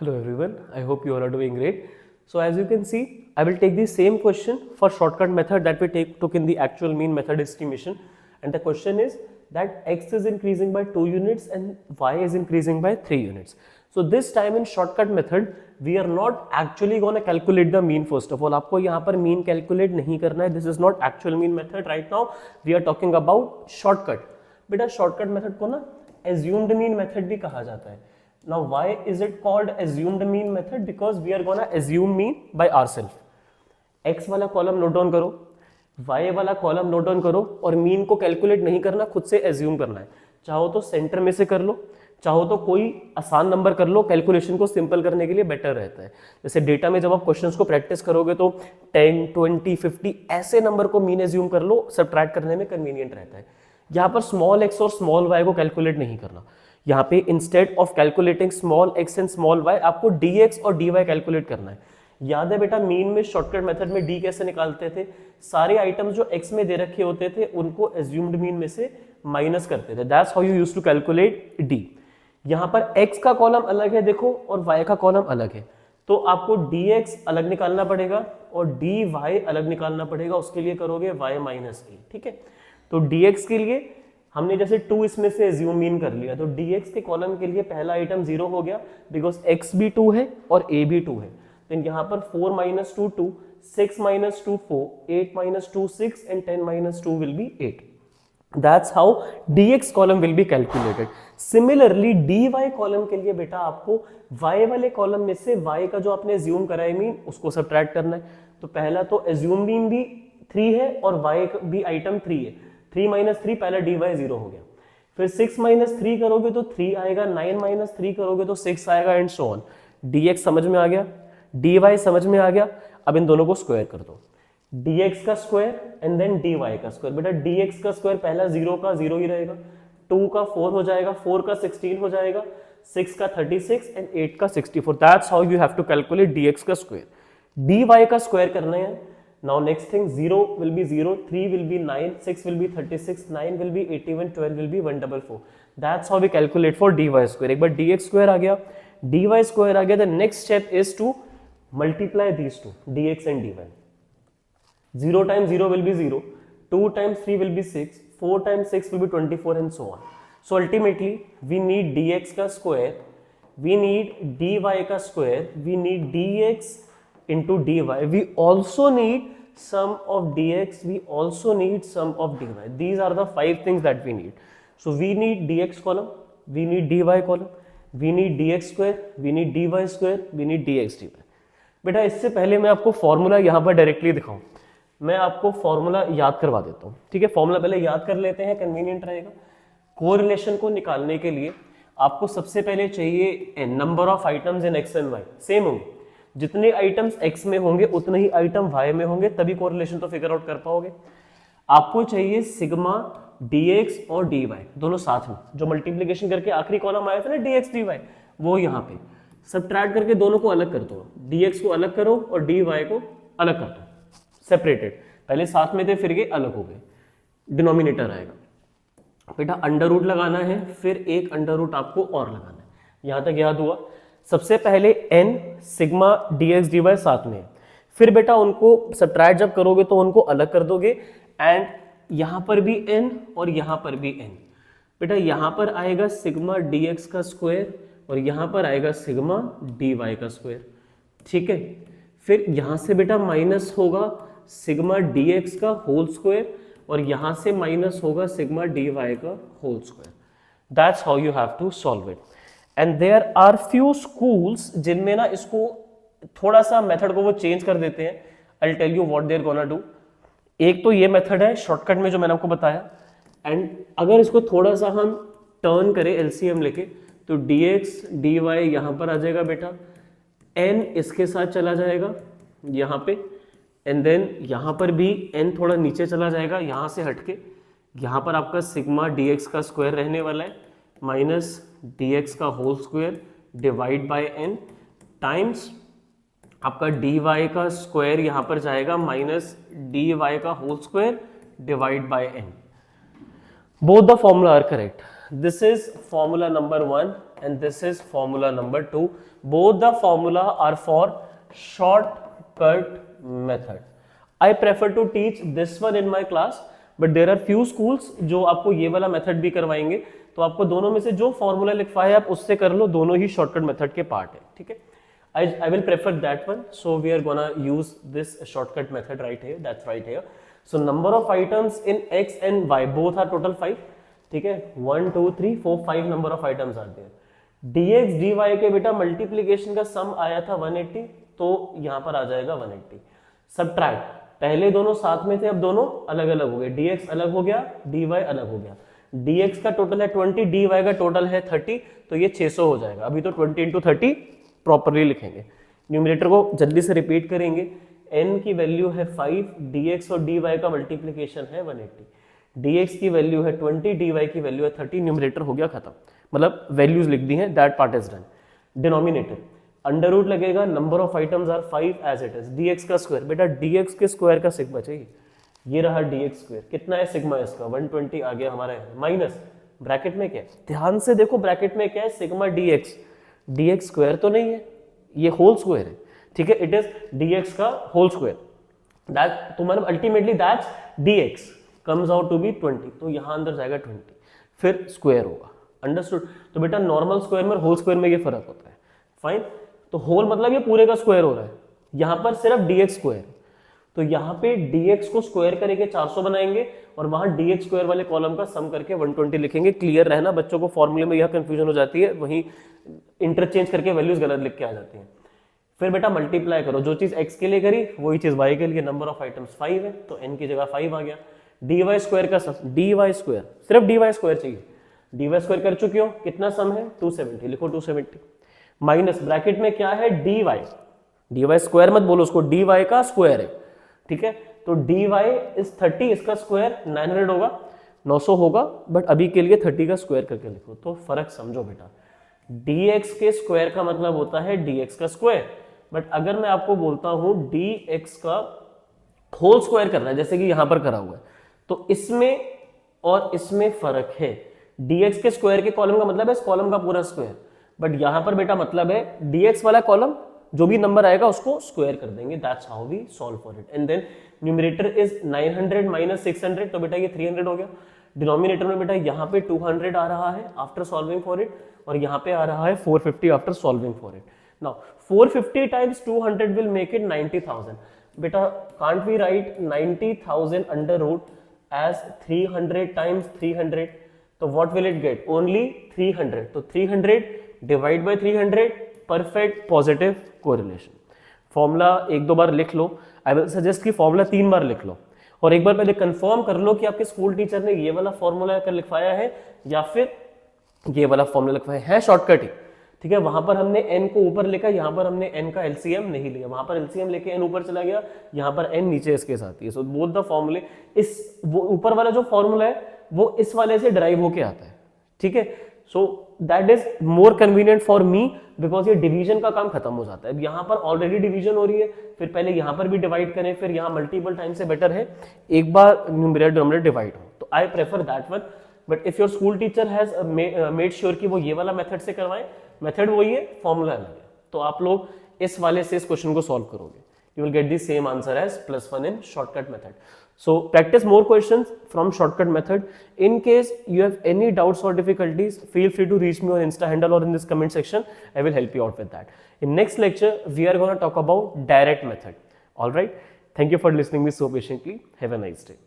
Hello everyone, I hope you all are doing great. So as you can see, I will take the same question for shortcut method that we took in the actual mean method estimation, and the question is that x is increasing by 2 units and y is increasing by 3 units. So this time in shortcut method, we are not actually going to calculate the mean first of all. आपको यहाँ पर mean calculate नहीं करना है. This is not actual mean method right now. We are talking about shortcut. बेटा shortcut method को ना assumed mean method भी कहा जाता है. Now why is it called assumed mean method? Because we are gonna assume mean by ourselves. X वाला column note down करो, Y वाला कॉलम नोट डाउन करो और मीन को कैलकुलेट नहीं करना, खुद से एज्यूम करना है. चाहो तो सेंटर में से कर लो, चाहो तो कोई आसान नंबर कर लो. कैलकुलेशन को सिंपल करने के लिए बेटर रहता है. जैसे डेटा में जब आप क्वेश्चंस को प्रैक्टिस करोगे तो 10, 20, 50 ऐसे नंबर को मीन एज्यूम कर लो, सब्ट्रैक्ट करने में कन्वीनियंट रहता है. यहाँ पर स्मॉल x और स्मॉल y को कैलकुलेट नहीं करना. यहाँ पे instead of calculating small x and small y आपको dx और dy कैलकुलेट करना है. याद है बेटा मीन में शॉर्टकट मेथड में d कैसे निकालते थे? सारे आइटम्स जो x में दे रखे होते थे उनको एज्यूम्ड मीन में से माइनस करते थे. That's how you used to calculate d. यहाँ पर x का कॉलम अलग है देखो और y का कॉलम अलग है, तो आपको dx अलग निकालना पड़ेगा और dy अलग निकालना पड़ेगा. उसके लिए करोगे y माइनस a. ठीक है, तो dx के लिए हमने जैसे 2 इसमें से एज्यूम मीन कर लिया, तो dx के कॉलम के लिए पहला आइटम 0 हो गया बिकॉज x भी 2 है और a भी 2 है. तो यहाँ पर 4 minus 2 2, 6 minus 2 4, 8 minus 2 6 and 10 minus 2 will be 8. That's how dx column will be calculated. Similarly dy column के लिए बेटा आपको y वाले कॉलम में से y का जो आपने एज्यूम करा है मीन उसको सब्ट्रैक्ट करना है. तो पहला तो एज्यूम मीन भी 3 है और y भी आइटम 3 है. 3 minus 3 पहला dy 0 हो गया. फिर 6 minus 3 करोगे तो 3 आएगा, 9 minus 3 करोगे तो 6 आएगा एंड सो ऑन. dx समझ में आ गया, dy समझ में आ गया. अब इन दोनों को स्क्वायर कर दो, dx का स्क्वायर एंड देन dy का स्क्वायर. बेटा dx का स्क्वायर पहला 0 का 0 ही रहेगा, 2 का 4 हो जाएगा, 4 का 16 हो जाएगा, 6 का 36 एंड 8 का 64. That's how you have to calculate dx का स्क्वायर. dy का स्क्वायर करना है. Now next thing, 0 will be 0, 3 will be 9, 6 will be 36, 9 will be 81, 12 will be 144. That's how we calculate for dy square. एक बार dx square आ गया, dy square आ गया. The next step is to multiply these two, dx and dy. 0 times 0 will be 0, 2 times 3 will be 6, 4 times 6 will be 24 and so on. So ultimately we need dx का square, we need dy का square, we need dx into dy. We also need sum of dx, we also need sum of dy. These are the 5 things that we need. So we need dx column, we need dy column, we need dx square, we need dy square, we need dx dy. बेटा इससे पहले मैं आपको formula यहाँ पर directly दिखाऊं, मैं आपको फॉर्मूला याद करवा देता हूँ. ठीक है, फॉर्मूला पहले याद कर लेते हैं, कन्वीनियंट रहेगा. कोरिलेशन को निकालने के लिए आपको सबसे पहले चाहिए number of items in X and Y same होंगे. जितने आइटम्स x में होंगे उतने ही आइटम y में होंगे, तभी कोरिलेशन तो फिगर आउट कर पाओगे. आपको चाहिए सिग्मा dx और dy दोनों साथ में. जो मल्टीप्लिकेशन करके आखिरी कॉलम आया था ना dx dy, वो यहाँ पे सब्ट्रैक्ट करके दोनों को अलग कर दो. dx को अलग करो और dy को अलग कर दो, सेपरेटेड. पहले साथ में थे फिर ये अलग हो गए, डिनोमिनेटर आएगा. बेटा अंडर रूट लगाना है, फिर एक अंडर रूट आपको और लगाना है. यहाँ तक याद हुआ? सबसे पहले n सिग्मा dx dy साथ में, फिर बेटा उनको सब्ट्रैक्ट जब करोगे तो उनको अलग कर दोगे एंड यहाँ पर भी n और यहाँ पर भी n. बेटा यहाँ पर आएगा सिग्मा dx का स्क्वायर और यहाँ पर आएगा सिग्मा dy का स्क्वायर. ठीक है, फिर यहाँ से बेटा माइनस होगा सिग्मा dx का होल स्क्वायर और यहाँ से माइनस होगा सिग्मा dy का whole square. That's how you have to solve it. And there are few schools जिनमें ना इसको थोड़ा सा मेथड को वो चेंज कर देते हैं. I tell you what they are gonna do. एक तो ये मेथड है शॉर्टकट में जो मैंने आपको बताया, एंड अगर इसको थोड़ा सा हम टर्न करें एलसीएम लेके तो dx dy यहाँ पर आ जाएगा बेटा, n इसके साथ चला जाएगा यहाँ पे, एंड देन यहाँ पर भी n थोड़ा नीचे चला जाएगा यहाँ से हटके. यहाँ पर आपका सिग्मा dx का स्क्वायर रहने वाला है माइनस dx का whole square divide by n times आपका dy का स्क्वायर यहाँ पर जाएगा माइनस dy का whole square divide by n. Both the formula are correct. this is formula number 1 and this is formula number 2. Both the formula are for shortcut method. I prefer to teach this one in my class, but there are few schools जो आपको ये वाला method भी करवाएंगे, तो आपको दोनों में से जो फॉर्मूला लिखवाया है आप उससे कर लो, दोनों ही शॉर्टकट मेथड के पार्ट है, ठीक है. I will prefer that one, so we are gonna use this shortcut method right here, that's right here. So number of items in x and y both are total 5, ठीक है. 1 2 3 4 5 number of items are there. dx dy के बेटा multiplication का सम आया था 180, तो यहां पर आ जाएगा 180. सबट्रैक्ट, पहले दोनों साथ में थे, अब दोनों अलग अलग हो गए. dx अलग हो गया, dy अलग हो गया. dx का टोटल है 20, dy का टोटल है 30, तो ये 600 हो जाएगा. अभी तो 20 into 30 प्रॉपरली लिखेंगे. न्यूमरेटर को जल्दी से रिपीट करेंगे. n की वैल्यू है 5, dx और dy का मल्टीप्लीकेशन है 180. dx की वैल्यू है 20, dy की वैल्यू है 30. न्यूमरेटर हो गया खत्म, मतलब वैल्यूज लिख दी हैं, that part is done. Denominator under root लगेगा, number of items are 5 as it is. dx का स्क्वायर, बेटा dx के स्क्वायर का सिग्मा चाहिए. ये रहा dx स्क्वायर, कितना है सिग्मा इसका 120 आ गया हमारा, माइनस ब्रैकेट में क्या है, ध्यान से देखो ब्रैकेट में क्या है, सिग्मा dx. dx स्क्वायर तो नहीं है, ये होल स्क्वायर है, ठीक है. इट इज dx का होल स्क्वायर, दैट तो मतलब ultimately that's dx comes out to be 20, तो यहां अंदर जाएगा 20, फिर स्क्वायर होगा. अंडरस्टूड. तो बेटा नॉर्मल स्क्वायर में और होल स्क्वायर में ये फर्क होता है. फाइन. तो होल मतलब ये पूरे का स्क्वायर हो रहा है, यहां पर सिर्फ dx स्क्वायर, तो यहां पे dx को स्क्वायर करके 400 बनाएंगे और वहां dx स्क्वायर वाले कॉलम का सम करके 120 लिखेंगे. क्लियर रहना, बच्चों को फॉर्मूले में यह कंफ्यूजन हो जाती है, वहीं इंटरचेंज करके वैल्यूज गलत लिख के आ जाती हैं. फिर बेटा मल्टीप्लाई करो, जो चीज x के लिए करी वही चीज y के लिए. नंबर ऑफ आइटम्स 5 है, तो n की जगह 5 आ गया. dy स्क्वायर का सम, dy स्क्वायर, सिर्फ dy स्क्वायर चाहिए. dy स्क्वायर कर चुके हो, कितना सम है 270, लिखो 270. माइनस ब्रैकेट में क्या है dy स्क्वायर मत बोलो उसको, dy का स्क्वायर है, ठीक है. तो dy इज 30, इसका स्क्वायर 900 होगा, 900 होगा, बट अभी के लिए 30 का स्क्वायर करके लिखो. तो फर्क समझो बेटा, dx के स्क्वायर का मतलब होता है dx का स्क्वायर, बट अगर मैं आपको बोलता हूं dx का होल स्क्वायर करना है, जैसे कि यहां पर करा हुआ है, तो इसमें और इसमें फर्क है. dx के स्क्वायर के कॉलम का मतलब है इस कॉलम का पूरा स्क्वायर, बट यहां पर बेटा मतलब है dx वाला कॉलम जो भी नंबर आएगा उसको स्क्वायर कर देंगे. That's how we solve for it. And then numerator is 900 minus 600, तो बेटा ये 300 हो गया. डिनोमिनेटर में बेटा यहाँ पे 200 आ रहा है आफ्टर सॉल्विंग फॉर इट, और यहाँ पे आ रहा है 450 after solving for it. Now 450 times 200 will make it 90,000. बेटा can't we write 90,000 under root as 300 times 300, तो what will it get, only 300. तो 300 divide by 300, perfect positive correlation. Formula एक दो बार लिख लो. आई विल सजेस्ट कि फॉर्मूला 3 बार लिख लो, और एक बार पहले कंफर्म कर लो कि आपके स्कूल टीचर ने ये वाला फॉर्मूला कर लिखवाया है या फिर ये वाला फॉर्मूला लिखवाया है. शॉर्टकट ही, ठीक है. वहां पर हमने n को ऊपर लिखा, यहां पर हमने n का LCM नहीं लिया. वहां पर LCM लेके n ऊपर चला गया, यहां पर n नीचे इसके साथ ही. सो बोथ द फॉर्मूले, इस वो ऊपर वाला जो फॉर्मूला है वो इस वाले से ड्राइव होके आता है, ठीक है. So that is more convenient for me, because ये डिवीजन का काम खत्म हो जाता है. अब यहाँ पर ऑलरेडी डिवीजन हो रही है, फिर पहले यहाँ पर भी डिवाइड करें, फिर यहाँ मल्टीपल टाइम से बेटर है एक बार न्यूमरेटर डिनोमिनेटर डिवाइड हो. तो I prefer that one. But if your school teacher has made sure कि वो ये वाला मेथड से करवाएं, मेथड वही है, फॉर्मूला अलग है, तो आप लोग इस वाले से इस क्वेश्चन को सॉल्व करोगे. You will get the same answer as +1 in shortcut method. So practice more questions from shortcut method. In case you have any doubts or difficulties, feel free to reach me on Insta handle or in this comment section. I will help you out with that. In next lecture, we are going to talk about direct method. All right. Thank you for listening me so patiently. Have a nice day.